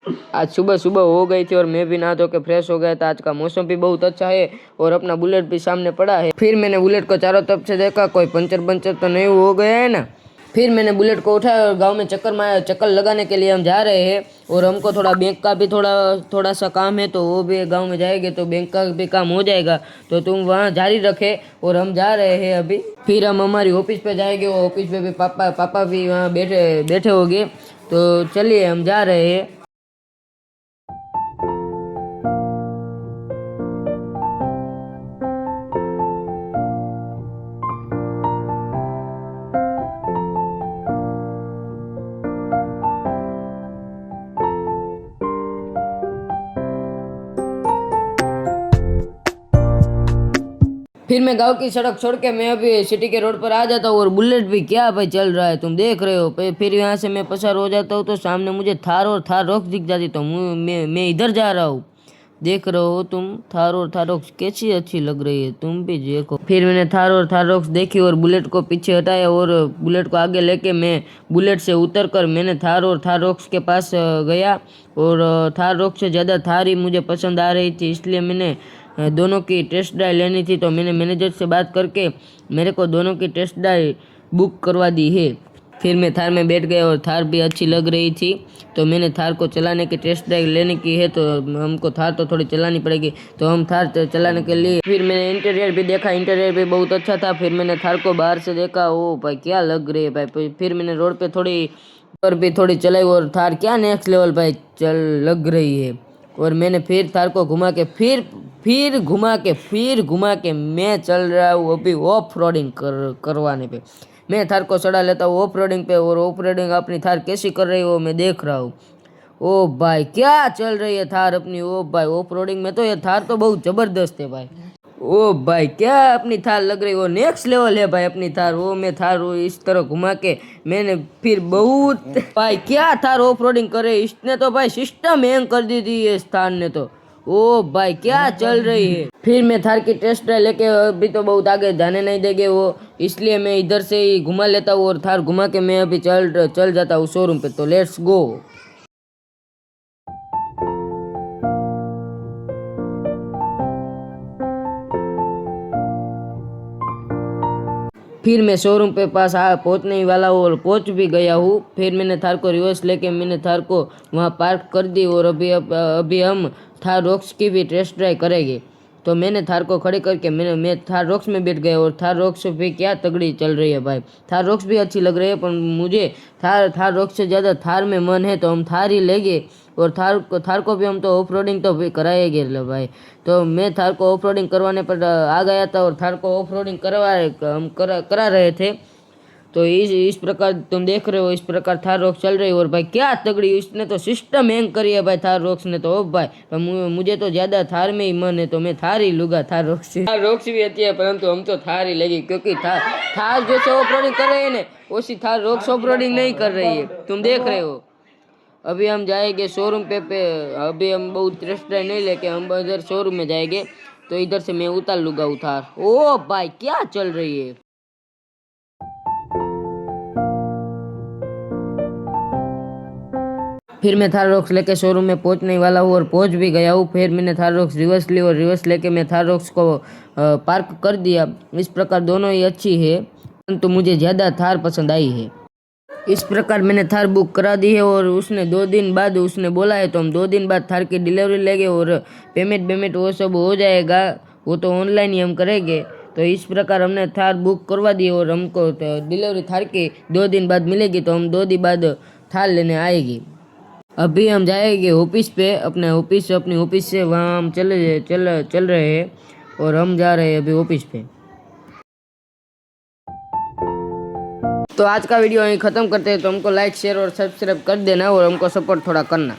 आज सुबह सुबह हो गई थी और मैं भी नहा धो के फ्रेश हो गया था। आज का मौसम भी बहुत अच्छा है और अपना बुलेट भी सामने पड़ा है। फिर मैंने बुलेट को चारों तरफ से देखा, कोई पंचर पंचर तो नहीं हो गया है ना। फिर मैंने बुलेट को उठाया और गांव में चक्कर लगाने के लिए हम जा रहे हैं। और हमको थोड़ा बैंक का भी थोड़ा सा काम है, तो वो भी गांव में जाएंगे तो बैंक का भी काम हो जाएगा। तो तुम वहाँ जारी रखे और हम जा रहे हैं अभी। फिर हम हमारी ऑफिस पे जाएंगे। वो ऑफिस पे भी पापा भी वहाँ बैठे बैठे होंगे। तो चलिए हम जा रहे हैं। फिर मैं गांव की सड़क छोड़ के मैं अभी सिटी के रोड पर आ जाता हूँ। और बुलेट भी क्या भाई चल रहा है, तुम देख रहे हो। फिर यहाँ से मैं पसार हो जाता हूँ तो सामने मुझे थार और थार रॉक्स दिख जाती। तो मैं इधर जा रहा हूँ। देख रहे हो तुम, थार और थार रॉक्स कैसी अच्छी लग रही है, तुम भी देखो। फिर मैंने थार और थार रॉक्स देखी और बुलेट को पीछे हटाया और बुलेट को आगे लेके मैं बुलेट से उतर कर मैंने थार और थार रॉक्स के पास गया। और थार रॉक्स से ज़्यादा थार ही मुझे पसंद आ रही थी, इसलिए मैंने दोनों की टेस्ट ड्राइव लेनी थी। तो मैंने मैनेजर से बात करके मेरे को दोनों की टेस्ट ड्राइव बुक करवा दी है। फिर मैं थार में बैठ गया और थार भी अच्छी लग रही थी। तो मैंने थार को चलाने की टेस्ट ड्राइव लेने की है, तो हमको थार तो थोड़ी चलानी पड़ेगी। तो हम थार चलाने के लिए फिर मैंने इंटीरियर भी देखा, इंटीरियर भी बहुत अच्छा था। फिर मैंने थार को बाहर से देखा, ओ भाई क्या लग रही है भाई। फिर मैंने रोड पे थोड़ी चलाई और थार क्या नेक्स्ट लेवल भाई चल लग रही है। और मैंने फिर थार को घुमा के फिर घुमा के मैं चल रहा हूँ अभी ऑफ रोडिंग करवाने पे। मैं थार को चढ़ा लेता हूँ ऑफ रोडिंग पे और ऑफ रोडिंग अपनी थार कैसी कर रही है वो मैं देख रहा हूँ। ओ भाई क्या चल रही है थार अपनी। ओ भाई ऑफ रोडिंग में तो ये थार तो बहुत जबरदस्त है भाई। ओ भाई क्या अपनी थार लग रही है, वो नेक्स्ट लेवल है भाई अपनी थार। वो मैं थार वो इस तरह घुमा के मैंने फिर बहुत भाई क्या थार ऑफ रोडिंग करे इसने तो भाई सिस्टम हैंग कर दी थी ये थार ने तो। ओ भाई क्या चल रही है। फिर मैं थार की टेस्ट ड्राइव लेके अभी तो बहुत आगे जाने नहीं देंगे वो, इसलिए मैं इधर से ही घुमा लेता हूँ और थार घुमा के मैं अभी चल जाता हूँ शोरूम पे। तो लेट्स गो। फिर मैं शोरूम पे पास पहुंचने ही वाला हूँ और पहुंच भी गया हूँ। फिर मैंने थार को रिवर्स लेके मैंने थार को वहाँ पार्क कर दी और अभी हम थार रॉक्स की भी टेस्ट ड्राइव करेंगे। तो मैंने थार को खड़े करके मैं थार रॉक्स में बैठ गया और थार रॉक्स भी क्या तगड़ी चल रही है भाई। थार रॉक्स भी अच्छी लग रही है, पर मुझे थार रॉक्स से ज़्यादा थार में मन है, तो हम थार ही लेंगे। और थार को भी हम तो ऑफ रोडिंग तो भी कराएंगे ले भाई। तो मैं थार को ऑफ रोडिंग करवाने पर आ गया था और थार को ऑफ रोडिंग करा रहे थे। तो इस प्रकार तुम देख रहे हो, इस प्रकार थार रॉक्स चल रही है। और भाई क्या तगड़ी इसने तो सिस्टम हैंग करी है भाई थार रॉक्स ने तो। ओ भाई तो मुझे तो ज़्यादा थार में ही मन है, तो मैं थार ही लूँगा। थार रॉक्स भी अच्छी है, परंतु हम तो थार ही लेंगे क्योंकि थार जैसे ऑफ रोडिंग कर रही है ना वैसी थार रॉक्स ऑफ रोडिंग नहीं कर रही है, तुम देख रहे हो। अभी हम जाएंगे शोरूम पे अभी हम बहुत टेस्ट ड्राइव नहीं लेके हम इधर शोरूम में जाएंगे। तो इधर से मैं उतार लूँगा उतार। ओ भाई क्या चल रही है। फिर मैं थार रॉक्स लेके शोरूम में पहुंचने वाला हूँ और पहुंच भी गया हूँ। फिर मैंने थार रॉक्स रिवर्स ली और रिवर्स लेके मैं थार रॉक्स को पार्क कर दिया। इस प्रकार दोनों ही अच्छी है, परंतु मुझे ज़्यादा थार पसंद आई है। इस प्रकार मैंने थार बुक करा दी है और उसने 2 दिन बाद उसने बोला है, तो हम 2 दिन बाद थार की डिलीवरी लेंगे और पेमेंट वो सब हो जाएगा, वो तो ऑनलाइन ही हम करेंगे। तो इस प्रकार हमने थार बुक करवा दी और हमको तो डिलीवरी थार की 2 दिन बाद मिलेगी। तो हम 2 दिन बाद थार लेने आएगी। अभी हम जाएंगे ऑफिस पे अपनी ऑफिस से वहाँ हम चल रहे हैं और हम जा रहे हैं अभी ऑफिस पे। तो आज का वीडियो यहीं ख़त्म करते हैं। तो हमको लाइक शेयर और सब्सक्राइब कर देना और हमको सपोर्ट थोड़ा करना।